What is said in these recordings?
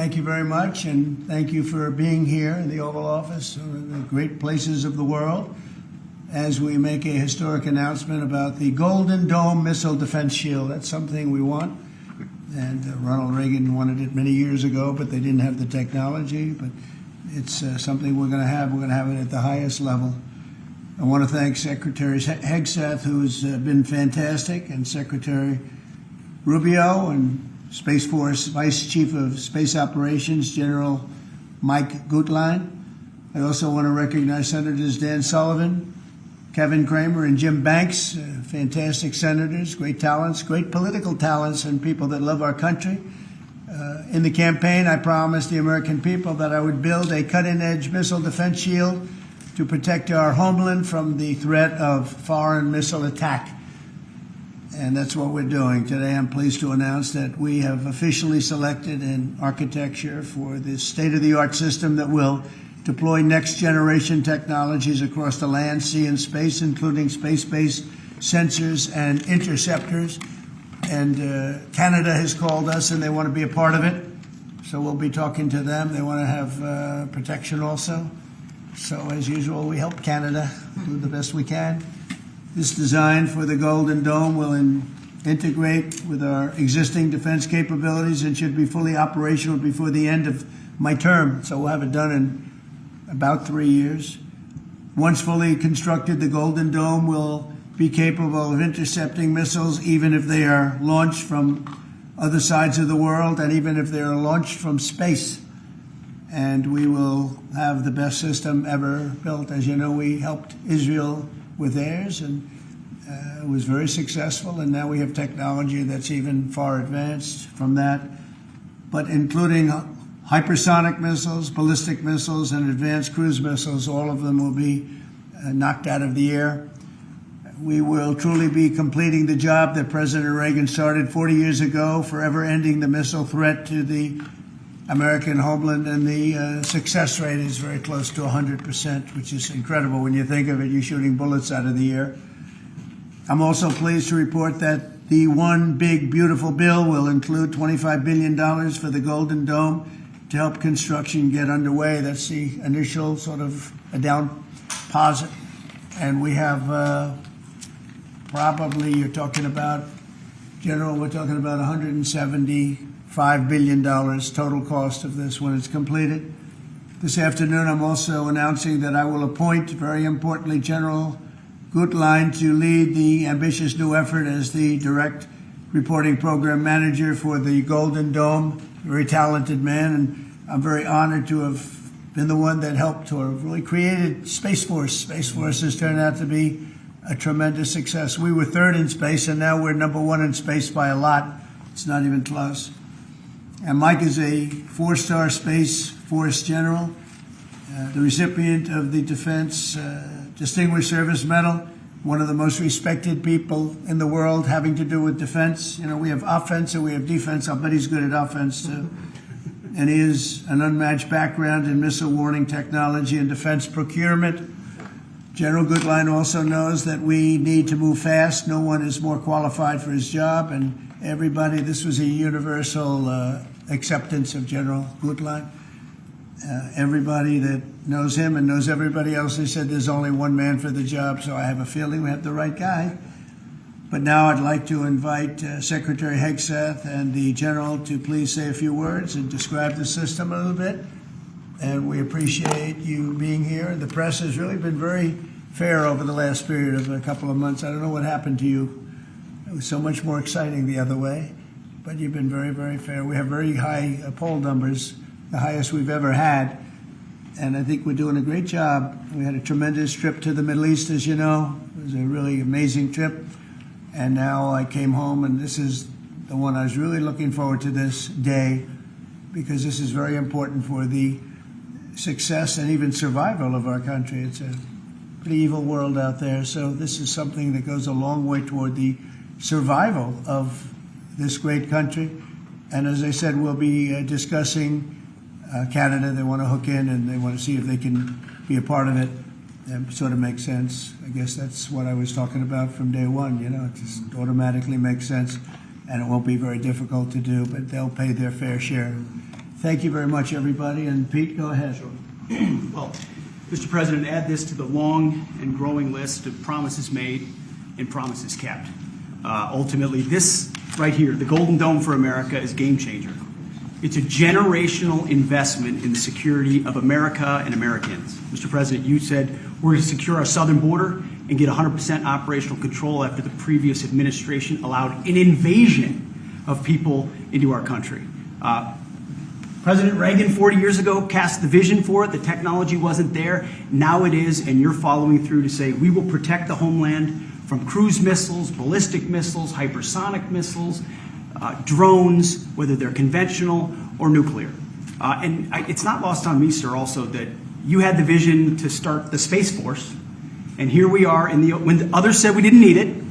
thank you very much, and thank you for being here in the Oval Office, one of the great places of the world, as we make a historic announcement about the Golden Dome Missile Defense Shield. That's something we want, and Ronald Reagan wanted it many years ago, but they didn't have the technology. But it's something we're going to have. We're going to have it at the highest level. I want to thank Secretary Hegseth, who's been fantastic, and Secretary Rubio, and Space Force Vice Chief of Space Operations, General Mike Guetlein. I also want to recognize Senators Dan Sullivan, Kevin Cramer, and Jim Banks, fantastic senators, great talents, great political talents, and people that love our country. In the campaign, I promised the American people that I would build a cutting-edge missile defense shield to protect our homeland from the threat of foreign missile attack. And that's what we're doing. Today, I'm pleased to announce that we have officially selected an architecture for this state-of-the-art system that will deploy next-generation technologies across the land, sea, and space, including space-based sensors and interceptors. And Canada has called us, and they want to be a part of it. So we'll be talking to them. They want to have protection also. So, as usual, we help Canada do the best we can. This design for the Golden Dome will integrate with our existing defense capabilities and should be fully operational before the end of my term. So we'll have it done in about 3 years. Once fully constructed, the Golden Dome will be capable of intercepting missiles even if they are launched from other sides of the world and even if they are launched from space. And we will have the best system ever built. As you know, we helped Israel with theirs, and it was very successful, and now we have technology that's even far advanced from that, but including hypersonic missiles, ballistic missiles, and advanced cruise missiles. All of them will be knocked out of the air. We will truly be completing the job that President Reagan started 40 years ago, forever ending the missile threat to the American homeland, and the success rate is very close to 100%, which is incredible when you think of it. You're shooting bullets out of the air. I'm also pleased to report that the One Big Beautiful Bill will include $25 billion for the Golden Dome to help construction get underway. That's the initial sort of a down deposit. And we have probably, you're talking about, General, we're talking about $175 billion total cost of this when it's completed. This afternoon, I'm also announcing that I will appoint, very importantly, General Goodline to lead the ambitious new effort as the direct reporting program manager for the Golden Dome. Very talented man, and I'm very honored to have been the one that helped to have really created Space Force. Space Force has turned out to be a tremendous success. We were third in space, and now we're number one in space by a lot. It's not even close. And Mike is a 4-star Space Force general, the recipient of the Defense Distinguished Service Medal, one of the most respected people in the world having to do with defense. You know, we have offense and we have defense. I'll bet he's good at offense, too. And he has an unmatched background in missile warning technology and defense procurement. General Goodline also knows that we need to move fast. No one is more qualified for his job, and everybody, this was a universal acceptance of General Goodline. Everybody that knows him and knows everybody else, they said there's only one man for the job, so I have a feeling we have the right guy. But now I'd like to invite Secretary Hegseth and the General to please say a few words and describe the system a little bit. And we appreciate you being here. The press has really been very fair over the last period of a couple of months. I don't know what happened to you. It was so much more exciting the other way. But you've been very, very fair. We have very high poll numbers, the highest we've ever had. And I think we're doing a great job. We had a tremendous trip to the Middle East, as you know. It was a really amazing trip. And now I came home, and this is the one I was really looking forward to this day, because this is very important for the success and even survival of our country. It's a pretty evil world out there, so this is something that goes a long way toward the survival of this great country. And as I said, we'll be discussing Canada. They want to hook in, and they want to see if they can be a part of it. That sort of makes sense. I guess that's what I was talking about from day one. You know, it just automatically makes sense, and it won't be very difficult to do, but they'll pay their fair share. Thank you very much, everybody. And Pete, go ahead. Sure. Well, Mr. President, add this to the long and growing list of promises made and promises kept. Ultimately, this right here, the Golden Dome for America, is a game changer. It's a generational investment in the security of America and Americans. Mr. President, you said we're going to secure our southern border and get 100% operational control after the previous administration allowed an invasion of people into our country. President Reagan 40 years ago cast the vision for it. The technology wasn't there. Now it is, and you're following through to say we will protect the homeland from cruise missiles, ballistic missiles, hypersonic missiles, drones, whether they're conventional or nuclear. It's not lost on me, sir, also that you had the vision to start the Space Force, and here we are when the others said we didn't need it.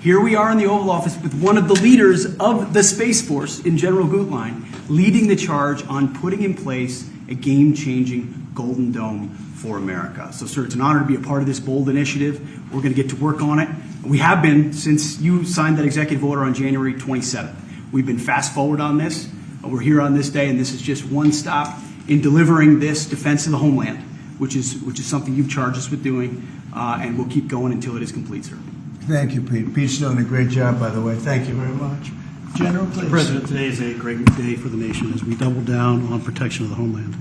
Here we are in the Oval Office with one of the leaders of the Space Force in General Guetlein leading the charge on putting in place a game-changing Golden Dome for America. So, sir, it's an honor to be a part of this bold initiative. We're going to get to work on it. We have been since you signed that executive order on January 27th. We've been fast forward on this. We're here on this day, and this is just one stop in delivering this defense of the homeland, which is something you've charged us with doing, and we'll keep going until it is complete, sir. Thank you, Pete. Pete's doing a great job, by the way. Thank you very much. General, please. Mr. President, today is a great day for the nation as we double down on protection of the homeland.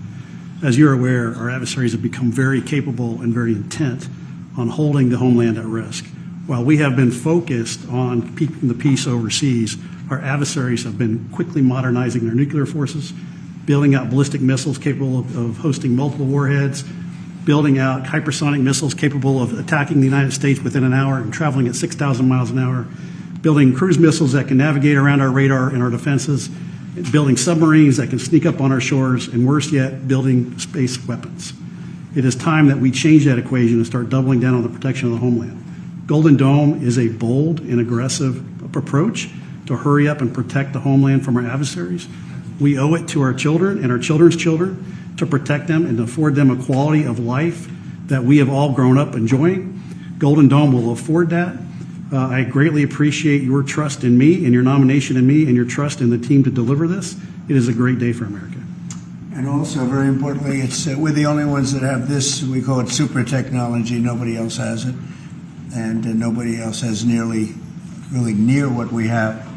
As you're aware, our adversaries have become very capable and very intent on holding the homeland at risk. While we have been focused on keeping the peace overseas, our adversaries have been quickly modernizing their nuclear forces, building out ballistic missiles capable of hosting multiple warheads, building out hypersonic missiles capable of attacking the United States within an hour and traveling at 6,000 miles an hour, building cruise missiles that can navigate around our radar and our defenses, building submarines that can sneak up on our shores, and worse yet, building space weapons. It is time that we change that equation and start doubling down on the protection of the homeland. Golden Dome is a bold and aggressive approach to hurry up and protect the homeland from our adversaries. We owe it to our children and our children's children to protect them and to afford them a quality of life that we have all grown up enjoying. Golden Dome will afford that. I greatly appreciate your trust in me and your nomination in me and your trust in the team to deliver this. It is a great day for America. And also, very importantly, it's we're the only ones that have this. We call it super technology. Nobody else has it, and nobody else has really near what we have.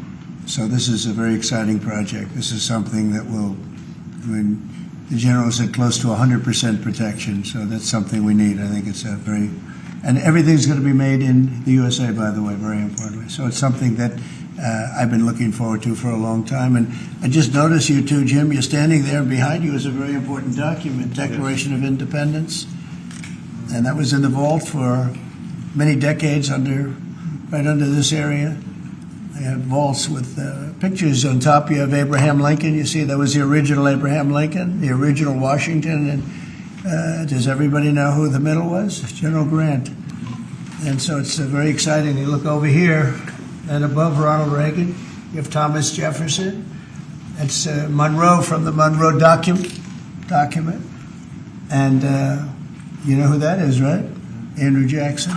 So this is a very exciting project. This is something that will, the general said close to 100% protection. So that's something we need. I think it's a very, and everything's going to be made in the USA, by the way, very importantly. So it's something that I've been looking forward to for a long time. And I just noticed you too, Jim, you're standing there, and behind you is a very important document, Declaration of Independence. And that was in the vault for many decades right under this area. They have vaults with pictures on top. You have Abraham Lincoln. You see that was the original Abraham Lincoln, the original Washington. And does everybody know who the middle was? General Grant. And so it's very exciting. You look over here, and above Ronald Reagan, you have Thomas Jefferson. That's Monroe from the Monroe document. And you know who that is, right? Andrew Jackson.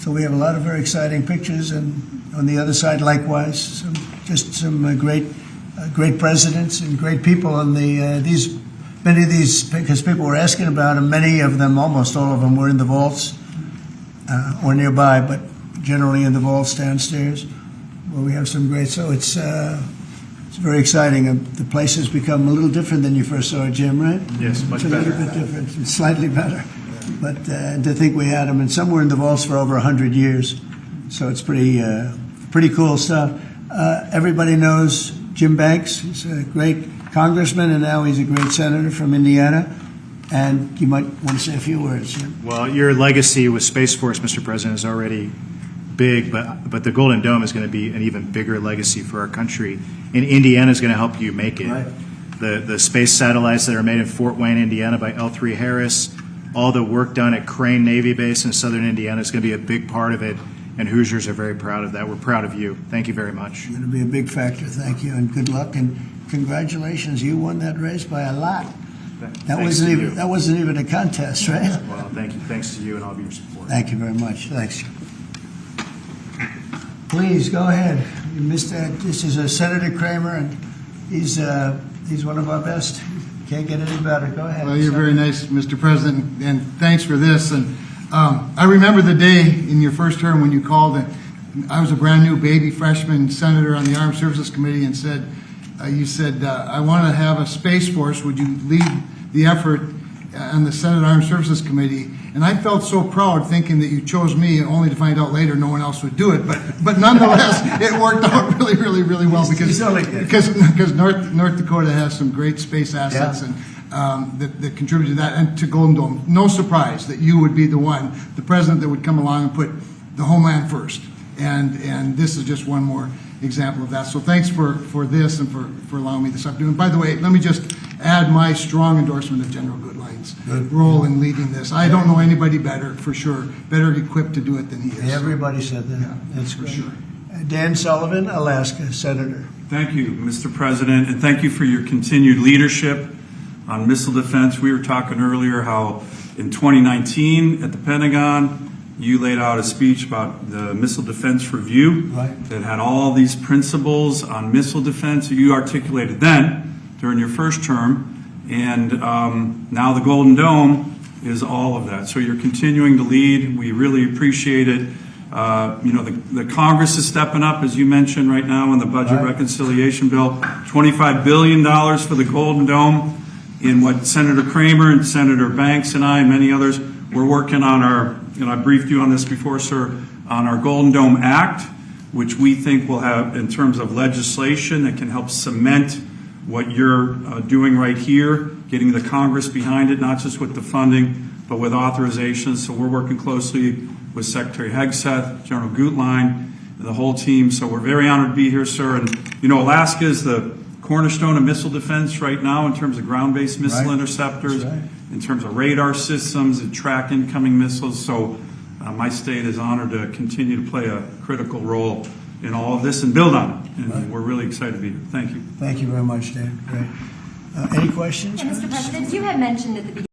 So we have a lot of very exciting pictures, and on the other side, likewise, some great presidents and great people. And many of these, because people were asking about them, many of them, almost all of them, were in the vaults or nearby, but generally in the vaults downstairs, where we have some great. So it's very exciting. The place has become a little different than you first saw it, Jim, right? Yes, much better. better. A little bit different, it's slightly better. But to think we had them, and some were in the vaults for over 100 years. So it's pretty cool stuff. Everybody knows Jim Banks. He's a great congressman, and now he's a great senator from Indiana. And you might want to say a few words, Jim. Well, your legacy with Space Force, Mr. President, is already big, but the Golden Dome is going to be an even bigger legacy for our country. And Indiana is going to help you make it. Right. The space satellites that are made in Fort Wayne, Indiana by L3 Harris, all the work done at Crane Navy Base in southern Indiana is going to be a big part of it. And Hoosiers are very proud of that. We're proud of you. Thank you very much. It's going to be a big factor. Thank you, and good luck, and congratulations. You won that race by a lot. That wasn't even a contest, right? Well, thank you. Thanks to you and all of your support. Thank you very much. Thanks. Please go ahead. You missed that. This is Senator Cramer, and he's one of our best. Can't get any better. Go ahead. Well, you're very nice, Mr. President, and thanks for this. And I remember the day in your first term when you called, and I was a brand new baby freshman senator on the Armed Services Committee, and you said, I want to have a Space Force. Would you lead the effort on the Senate Armed Services Committee? And I felt so proud thinking that you chose me, only to find out later no one else would do it. But nonetheless, it worked out really, really, really well because North Dakota has some great space assets and that contribute to that and to Golden Dome. No surprise that you would be the president that would come along and put the homeland first. And this is just one more example of that. So thanks for this and for allowing me this opportunity. And by the way, let me just add my strong endorsement of General Goodline's role in leading this. I don't know anybody better, for sure, better equipped to do it than he is. Everybody said that. Yeah, That's for great. sure. Dan Sullivan, Alaska, Senator. Thank you, Mr. President, and thank you for your continued leadership on missile defense. We were talking earlier how in 2019 at the Pentagon, you laid out a speech about the Missile Defense Review that had all these principles on missile defense that you articulated then during your first term, and now the Golden Dome is all of that. So you're continuing to lead. We really appreciate it. The Congress is stepping up, as you mentioned right now in the budget reconciliation bill, $25 billion for the Golden Dome. In what Senator Cramer and Senator Banks and I and many others, we're working on our, I briefed you on this before, sir, on our Golden Dome Act, which we think will have, in terms of legislation that can help cement what you're doing right here, getting the Congress behind it, not just with the funding, but with authorizations. So we're working closely with Secretary Hegseth, General Guetlein, and the whole team. So we're very honored to be here, sir. And, Alaska is the cornerstone of missile defense right now in terms of ground-based missile interceptors, in terms of radar systems and track incoming missiles. So my state is honored to continue to play a critical role in all of this and build on it. And we're really excited to be here. Thank you. Thank you very much, Dan. Great. Any questions? Mr. President, you had mentioned at the beginning